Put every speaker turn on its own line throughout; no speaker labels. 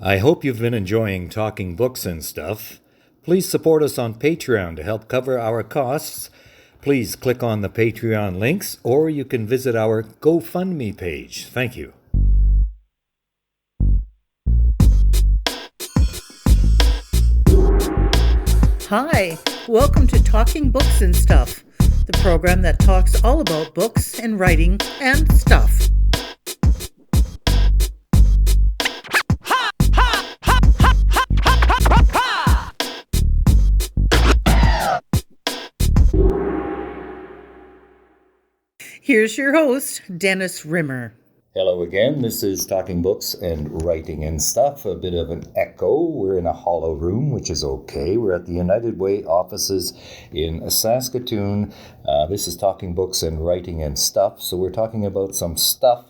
I hope you've been enjoying talking books and stuff. Please support us on Patreon to help cover our costs. Please click on the Patreon links, or you can visit our GoFundMe page. Thank you.
Hi, welcome to Talking Books and Stuff, the program that talks all about books and writing and stuff. Here's your host, Dennis Rimmer.
Hello again, this is Talking Books and Writing and Stuff. A bit of an echo. We're in a hollow room, which is okay. We're at the United Way offices in Saskatoon. This is Talking Books and Writing and Stuff. So we're talking about some stuff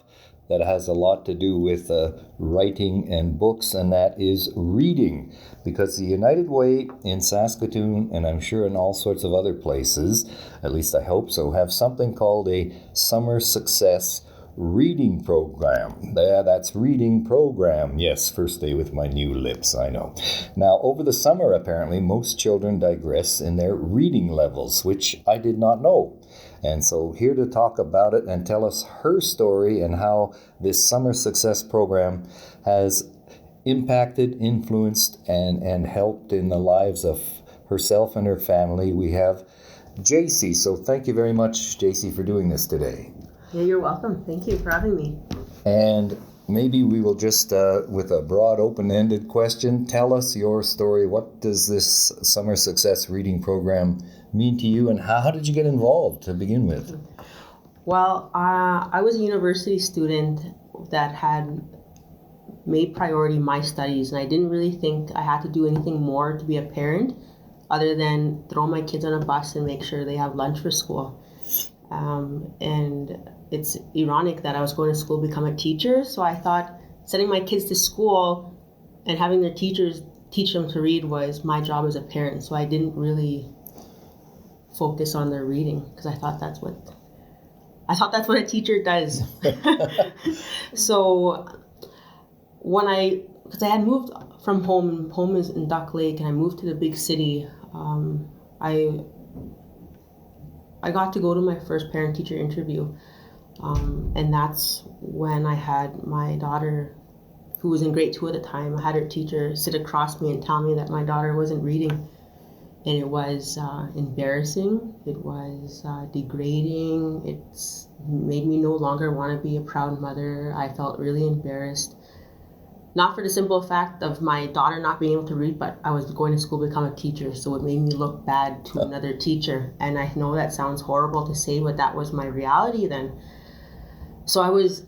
that has a lot to do with writing and books, and that is reading. Because the United Way in Saskatoon, and I'm sure in all sorts of other places, at least I hope so, have something called a Summer Success Reading Program. Yeah, that's reading program. Yes, first day with my new lips, I know. Now, over the summer, apparently, most children digress in their reading levels, which I did not know. And so here to talk about it and tell us her story and how this Summer Success Program has impacted, influenced, and helped in the lives of herself and her family, we have Jayce. So thank you very much, Jayce, for doing this today.
Yeah, you're welcome. Thank you for having me.
And maybe we will just, with a broad, open-ended question, tell us your story. What does this Summer Success Reading Program mean to you, and how did you get involved to begin with?
Well, I was a university student that had made priority my studies, and I didn't really think I had to do anything more to be a parent other than throw my kids on a bus and make sure they have lunch for school. And it's ironic that I was going to school to become a teacher, so I thought sending my kids to school and having their teachers teach them to read was my job as a parent. So I didn't really focus on their reading because I thought that's what a teacher does. So because I had moved from home is in Duck Lake, and I moved to the big city, I got to go to my first parent-teacher interview, and that's when I had my daughter, who was in grade 2 at the time. I had her teacher sit across me and tell me that my daughter wasn't reading, and it was embarrassing. It was degrading. It made me no longer want to be a proud mother. I felt really embarrassed. Not for the simple fact of my daughter not being able to read, but I was going to school to become a teacher, so it made me look bad to another teacher. And I know that sounds horrible to say, but that was my reality then. So I was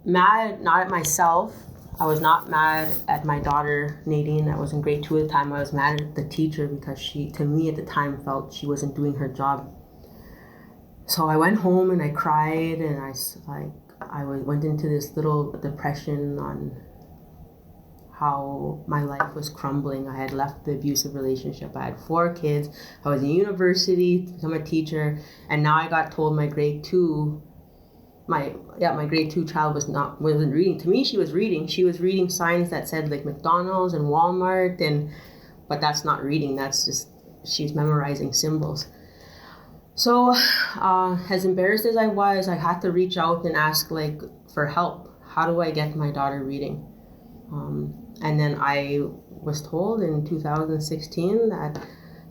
mad, not at myself. I was not mad at my daughter, Nadine, that was in grade 2 at the time. I was mad at the teacher because she, to me at the time, felt she wasn't doing her job. So I went home and I cried, and I went into this little depression on how my life was crumbling. I had left the abusive relationship. I had 4 kids. I was in university to become a teacher, and now I got told my grade 2 child wasn't reading. To me, she was reading. She was reading signs that said like McDonald's and Walmart, but that's not reading. That's just she's memorizing symbols. So, as embarrassed as I was, I had to reach out and ask for help. How do I get my daughter reading? And then I was told in 2016 that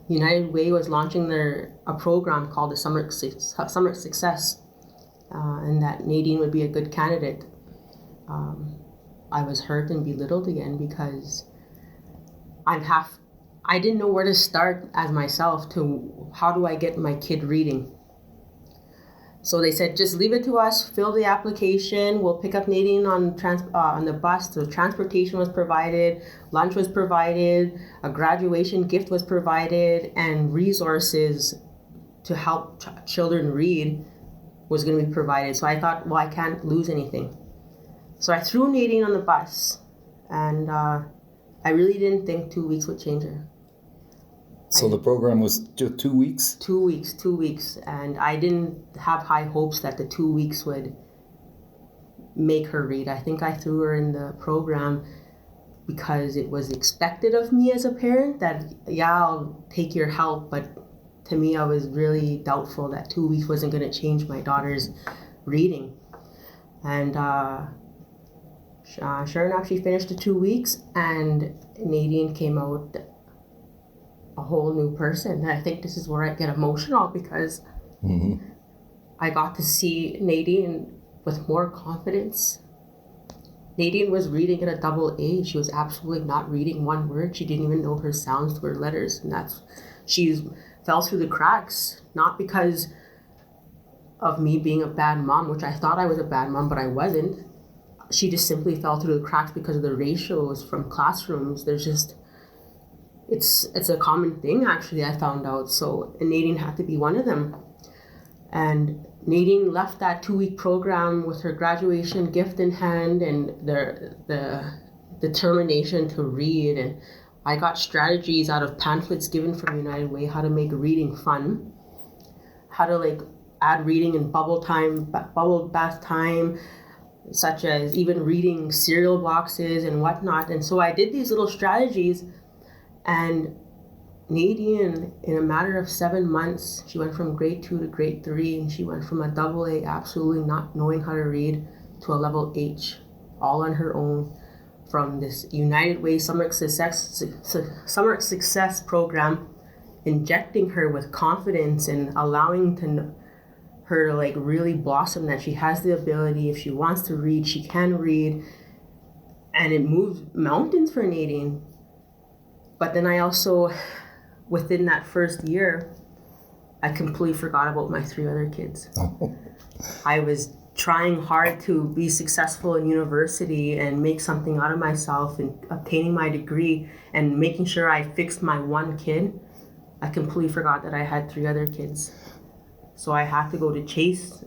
United Way was launching a program called the Summer Success, and that Nadine would be a good candidate. I was hurt and belittled again because I didn't know where to start as myself to how do I get my kid reading. So they said, just leave it to us, fill the application, we'll pick up Nadine on the bus. So transportation was provided, lunch was provided, a graduation gift was provided, and resources to help children read was going to be provided. So I thought, well, I can't lose anything. So I threw Nadine on the bus, and I really didn't think 2 weeks would change her.
So the program was just 2 weeks?
2 weeks. And I didn't have high hopes that the 2 weeks would make her read. I think I threw her in the program because it was expected of me as a parent that, yeah, I'll take your help. But to me, I was really doubtful that 2 weeks wasn't going to change my daughter's reading. And sure enough, she finished the 2 weeks, and Nadine came out a whole new person. And I think this is where I get emotional, because I got to see Nadine with more confidence. Nadine was reading at a double A. She was absolutely not reading one word. She didn't even know her sounds to her letters. And she fell through the cracks, not because of me being a bad mom, which I thought I was a bad mom, but I wasn't. She just simply fell through the cracks because of the ratios from classrooms. There's just, it's a common thing, actually, I found out. So, and Nadine had to be one of them. And Nadine left that 2-week program with her graduation gift in hand and the determination to read. And I got strategies out of pamphlets given from United Way, how to make reading fun, how to add reading in bubble bath time, such as even reading cereal boxes and whatnot. And so I did these little strategies, and Nadine, in a matter of 7 months, she went from grade 2 to grade 3, and she went from a double A, absolutely not knowing how to read, to a level H, all on her own, from this United Way Summer Success program, injecting her with confidence and allowing her to really blossom, that she has the ability. If she wants to read, she can read. And it moved mountains for Nadine. But then I also, within that first year, I completely forgot about my 3 other kids. I was trying hard to be successful in university and make something out of myself and obtaining my degree and making sure I fixed my one kid. I completely forgot that I had 3 other kids. So I had to go to Jayce.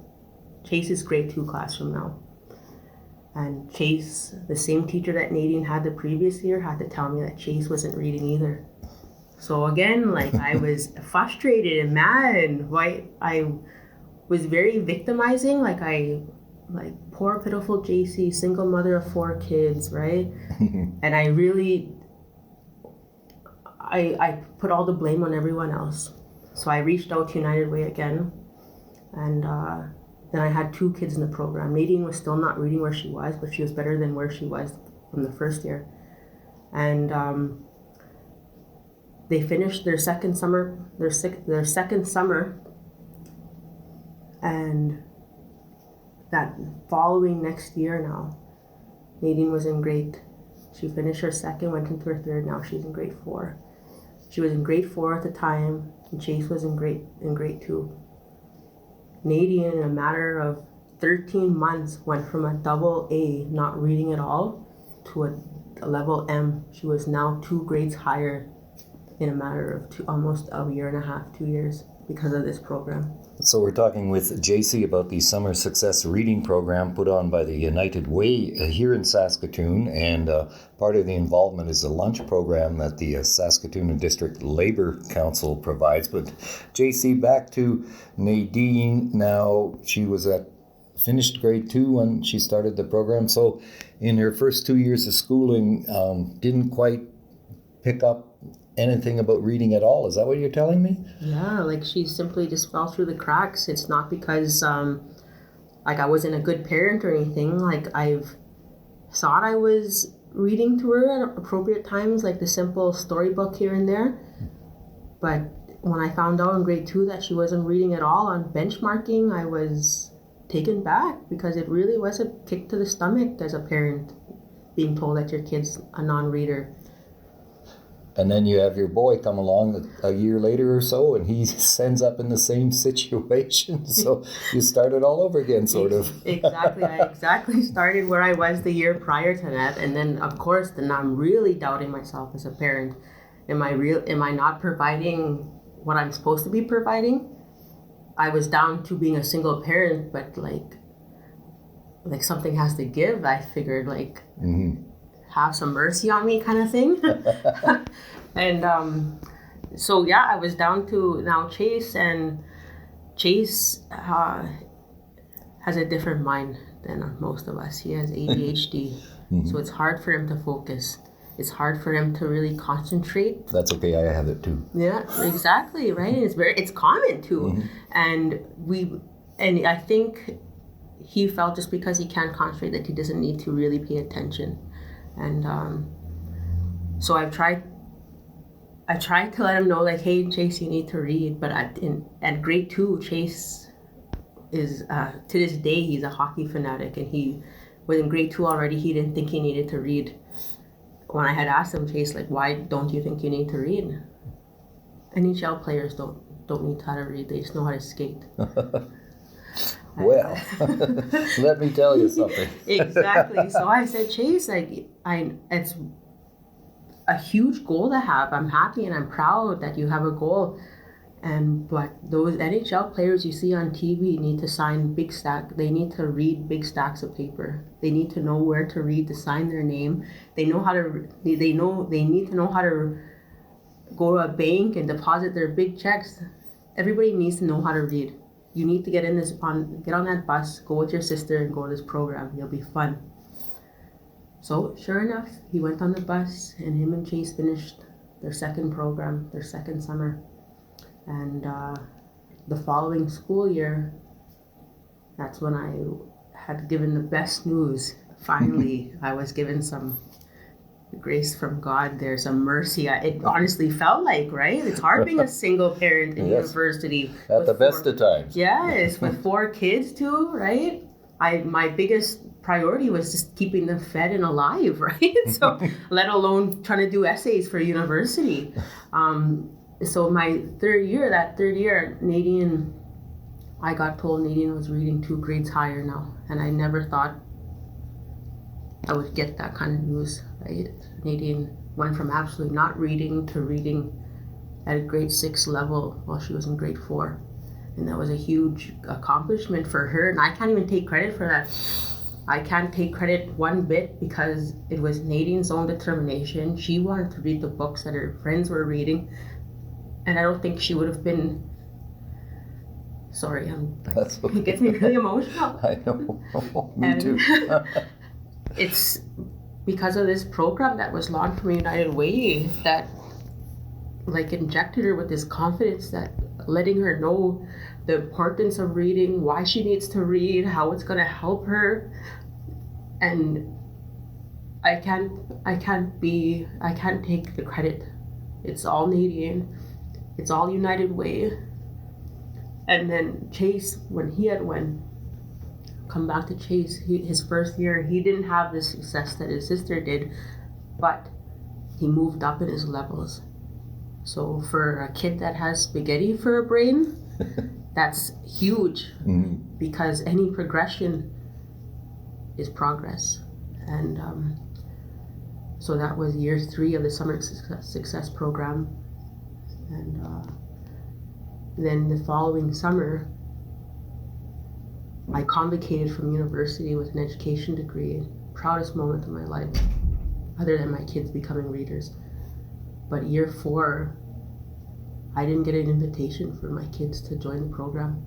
Jayce is grade 2 classroom now. And Jayce, the same teacher that Nadine had the previous year, had to tell me that Jayce wasn't reading either. So again, I was frustrated and mad. I was very victimizing. Poor pitiful Jayce, single mother of 4 kids, right? And I really, I put all the blame on everyone else. So I reached out to United Way again, and then I had 2 kids in the program. Nadine was still not reading where she was, but she was better than where she was from the first year. And they finished their second summer, and that following next year now, Nadine was in she finished her second, went into her third, now she's in grade 4. She was in grade 4 at the time, and Jayce was in grade 2. Nadine, in a matter of 13 months, went from a double A, not reading at all, to a level M. She was now 2 grades higher in a matter of almost a year and a half, 2 years, because of this program.
So we're talking with Jayce about the Summer Success Reading Program put on by the United Way here in Saskatoon, and part of the involvement is a lunch program that the Saskatoon District Labour Council provides. But Jayce, back to Nadine. Now, she was finished grade 2 when she started the program. So in her first 2 years of schooling, didn't quite pick up anything about reading at all. Is that what you're telling me?
Yeah, she simply just fell through the cracks. It's not because I wasn't a good parent or anything. I've thought I was reading to her at appropriate times, the simple storybook here and there. But when I found out in grade 2 that she wasn't reading at all on benchmarking, I was taken back, because it really was a kick to the stomach as a parent, being told that your kid's a non-reader.
And then you have your boy come along a year later or so, and he ends up in the same situation. So you started all over again, sort of.
Exactly. I exactly started where I was the year prior to that. And then, of course, I'm really doubting myself as a parent. Am I not providing what I'm supposed to be providing? I was down to being a single parent, but something has to give. I figured have some mercy on me, kind of thing. And so yeah, I was down to now Jayce, and Jayce has a different mind than most of us. He has ADHD, so it's hard for him to focus. It's hard for him to really concentrate.
That's okay. I have it too.
Yeah, exactly, right? And it's common too. And I think he felt just because he can't concentrate that he doesn't need to really pay attention. And so I tried to let him know, like, hey, Jayce, you need to read. But at grade 2, Jayce is, to this day, he's a hockey fanatic. And he was in grade 2 already. He didn't think he needed to read. When I had asked him, Jayce, like, why don't you think you need to read? NHL players don't need how to read. They just know how to skate.
Well, let me tell you something.
Exactly. So I said, Jayce, like, it's a huge goal to have. I'm happy and I'm proud that you have a goal. But those NHL players you see on TV need to sign big stack. They need to read big stacks of paper. They need to know where to read to sign their name. They need to know how to go to a bank and deposit their big checks. Everybody needs to know how to read. You need to get on that bus, go with your sister and go to this program. It'll be fun. So sure enough, he went on the bus and him and Jayce finished their second program, their second summer. And the following school year, that's when I had given the best news. Finally, I was given some grace from God there, some mercy. It honestly felt like, right? It's hard being a single parent in university.
At the best of times.
Yes, with 4 kids too, right? My biggest priority was just keeping them fed and alive, right? So let alone trying to do essays for university. So my third year, Nadine, I got told Nadine was reading 2 grades higher now. And I never thought I would get that kind of news, right? Nadine went from absolutely not reading to reading at a grade 6 level while she was in grade 4. And that was a huge accomplishment for her. And I can't even take credit for that. I can't take credit one bit because it was Nadine's own determination. She wanted to read the books that her friends were reading. And I don't think she would have been... Sorry,
That's okay.
It gets me really emotional.
I know. Me too.
It's because of this program that was launched from United Way that like injected her with this confidence, that letting her know the importance of reading, why she needs to read, how it's going to help her. And I can't take the credit. It's all Nadine. It's all United Way. And then Jayce, when he had come back to Jayce, his first year, he didn't have the success that his sister did, but he moved up in his levels. So for a kid that has spaghetti for a brain, that's huge, because any progression is progress. And so that was year 3 of the Summer Success Program. And then the following summer, I convocated from university with an education degree. Proudest moment of my life, other than my kids becoming readers. But year 4, I didn't get an invitation for my kids to join the program.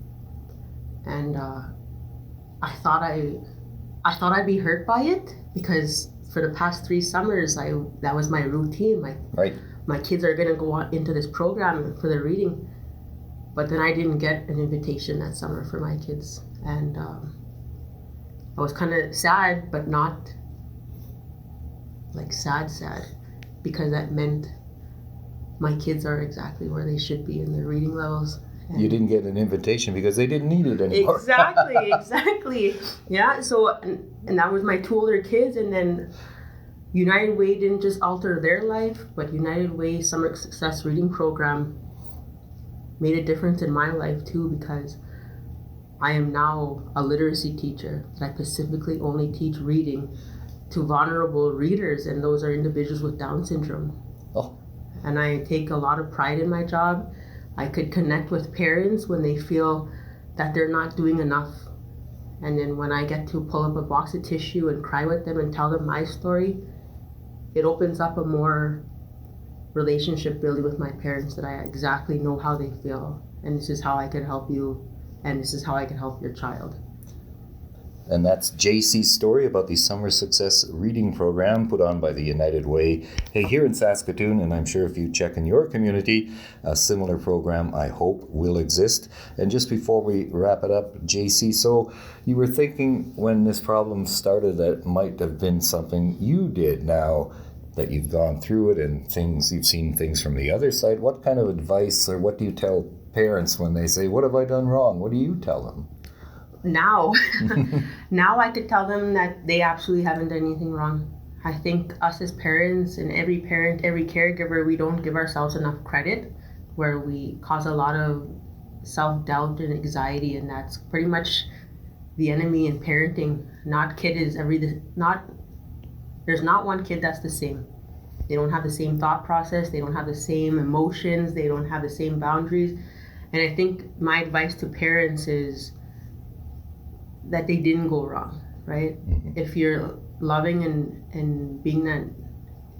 And I thought I'd be hurt by it, because for the past 3 summers, that was my routine. My kids are gonna go on into this program for their reading. But then I didn't get an invitation that summer for my kids. And I was kind of sad, but not like sad, because that meant my kids are exactly where they should be in their reading levels.
You didn't get an invitation because they didn't need it anymore.
Exactly. Yeah, so, and that was my 2 older kids, and then United Way didn't just alter their life, but United Way Summer Success Reading Program made a difference in my life too, because I am now a literacy teacher. I specifically only teach reading to vulnerable readers, and those are individuals with Down syndrome.
Oh.
And I take a lot of pride in my job. I could connect with parents when they feel that they're not doing enough. And then when I get to pull up a box of tissue and cry with them and tell them my story, it opens up a more relationship building with my parents, that I exactly know how they feel. And this is how I can help you. And this is how I can help your child.
And that's Jayce's story about the Summer Success Reading Program put on by the United Way here in Saskatoon. And I'm sure if you check in your community, a similar program, I hope, will exist. And just before we wrap it up, Jayce, so you were thinking when this problem started that it might have been something you did. Now that you've gone through it and you've seen things from the other side, what kind of advice or what do you tell parents when they say, what have I done wrong? What do you tell them?
Now I could tell them that they absolutely haven't done anything wrong. I think us as parents and every parent, every caregiver, we don't give ourselves enough credit, where we cause a lot of self-doubt and anxiety, and that's pretty much the enemy in parenting. There's not one kid that's the same. They don't have the same thought process, they don't have the same emotions, they don't have the same boundaries. And I think my advice to parents is that they didn't go wrong, right? Mm-hmm. If you're loving and being that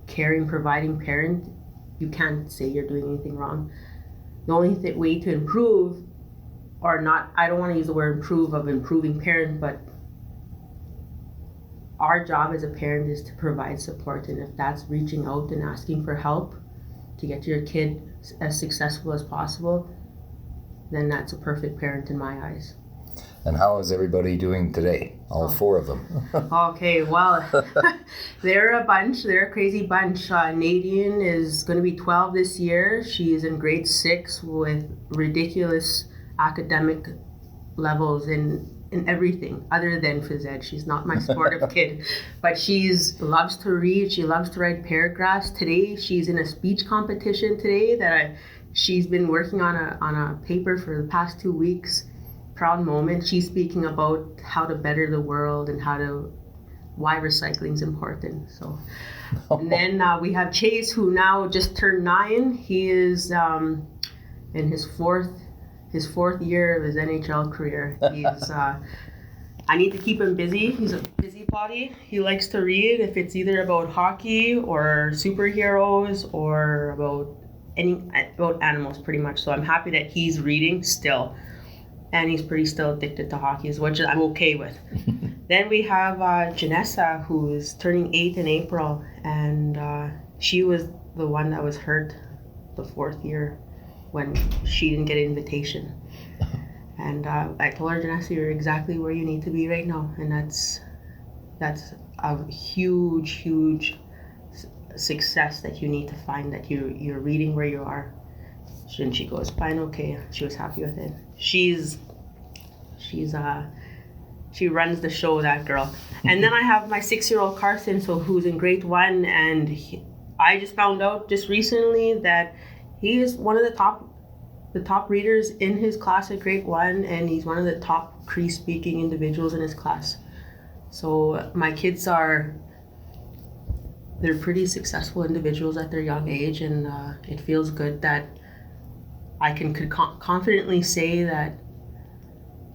caring, providing parent, you can't say you're doing anything wrong. The only way to improve, or not, I don't want to use the word improve of improving parent, but our job as a parent is to provide support. And if that's reaching out and asking for help to get your kid as successful as possible, then that's a perfect parent in my eyes.
And how is everybody doing today? All four of them.
Okay, well, they're a bunch. They're a crazy bunch. Nadine is going to be 12 this year. She is in grade 6 with ridiculous academic levels in everything other than phys ed. She's not my sportive kid, but she loves to read. She loves to write paragraphs. Today, she's in a speech competition today that she's been working on a paper for the past 2 weeks. Proud moment. She's speaking about how to better the world and why recycling is important. So, and then we have Jayce, who now just turned 9. He is in his fourth year of his NHL career. He's I need to keep him busy. He's a busybody. He likes to read. If it's either about hockey or superheroes or about animals, pretty much. So I'm happy that he's reading still. And he's pretty still addicted to hockey, which I'm okay with. Then we have Janessa, who is turning 8 in April, and she was the one that was hurt the 4th year when she didn't get an invitation. And I told her, Janessa, you're exactly where you need to be right now, and that's a huge success that you need to find, that you're reading where you are. And she goes, fine, okay. She was happy with it. She runs the show, that girl. And then I have my 6-year-old Carson, who's in grade 1, and I just found out just recently that he is one of the top readers in his class at grade 1, and he's one of the top Cree speaking individuals in his class. So my kids they're pretty successful individuals at their young age, and it feels good that I can confidently say that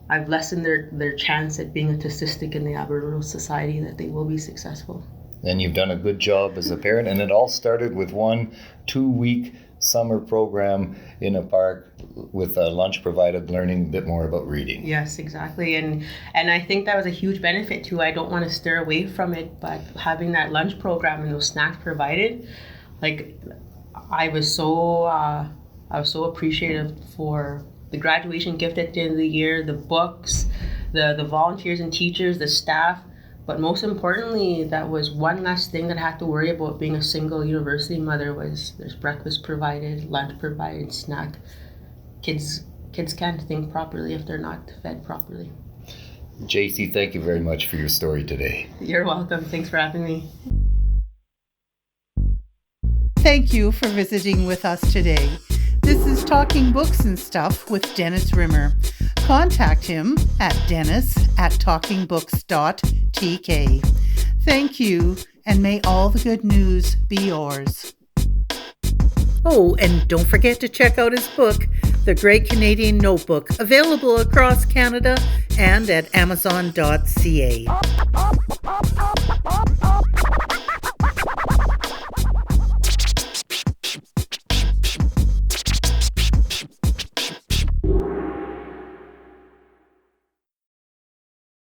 I've lessened their chance at being a statistic in the Aboriginal society, that they will be successful.
And you've done a good job as a parent, and it all started with 1 2-week summer program in a park with lunch provided, learning a bit more about reading.
Yes, exactly. And I think that was a huge benefit too. I don't want to steer away from it, but having that lunch program and those snacks provided, like, I was so appreciative for the graduation gift at the end of the year, the books, the volunteers and teachers, the staff. But most importantly, that was one less thing that I had to worry about being a single university mother. There's breakfast provided, lunch provided, snack. Kids can't think properly if they're not fed properly.
Jayce, thank you very much for your story today.
You're welcome. Thanks for having me.
Thank you for visiting with us today. This is Talking Books and Stuff with Dennis Rimmer. Contact him at dennis@talkingbooks.tk. Thank you, and may all the good news be yours. Oh, and don't forget to check out his book, The Great Canadian Notebook, available across Canada and at amazon.ca.